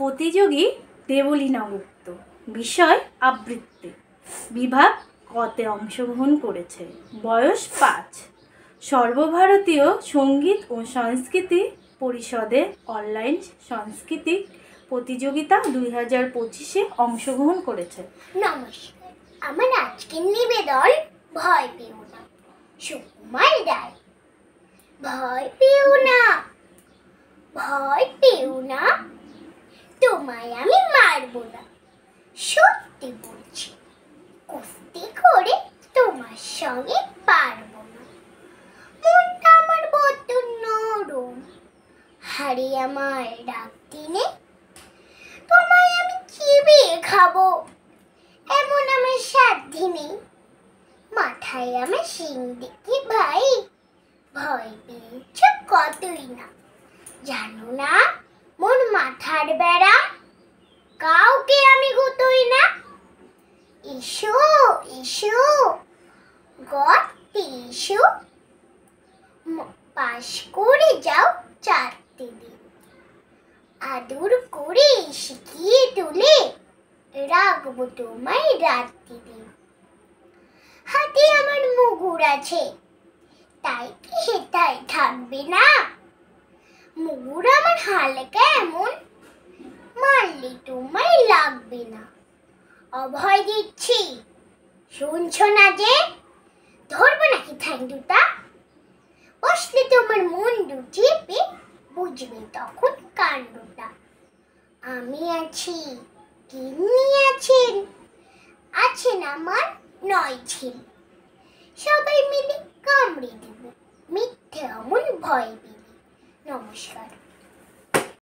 প্রতিযোগী দেবলীনা গুপ্ত। বিষয় আবৃত্তি। বিভাগ কতে অংশগ্রহণ করেছে। বয়স 5। সর্বভারতীয় সঙ্গীত ও সংস্কৃতি পরিষদের অনলাইন সাংস্কৃতিক প্রতিযোগিতা 2025-এ অংশগ্রহণ করেছে। নমস্কার, আমার আজকের নিবেদন ভয় পেও না, সুকুমার রায়। ভয় পেও না, ভয় পেও না, তোমায় আমি মারবো না, সত্যি বলছি। কুস্তি করে তোমার সঙ্গে পারবো না। মনটা আমার বড্ড নরম, হাড়ি আমার রাগ দিনে তোমায় আমি চিবিয়ে খাবো, এমন আমার সাধ্যি নেই। মাথায় আমার শিং দেখি ভাই, ভয় পেয়েছ কতই না। জানো না মোর মাথার বেড়া, কাউকে আমি গুতোই না। এসো এসো গর্তে এসো, পাশ করে যাও 4টে দিন। আদর করে শিখিয়ে তুলে রাখবো তোমায় রাত্রি দিন। হাতে আমার মুগুর আছে, তাই কি হেতায় থাকবে না? মুগুর আমার হালকা এমন, মারলে তোমায় লাগবে না। অভয় দিচ্ছি, শুনছ না যে? ধরবো নাকি ঠ্যাং দুটা? বসলে তোমার মন চেপে বুঝবে তখন কাণ্ডটা। আমি আছি, গিন্নি আছেন, আছেন আমার 9 ছেলে। সবাই মিলে কামড়ে দেব, মিথ্যে অমন ভয় পেলে। নমস্কার।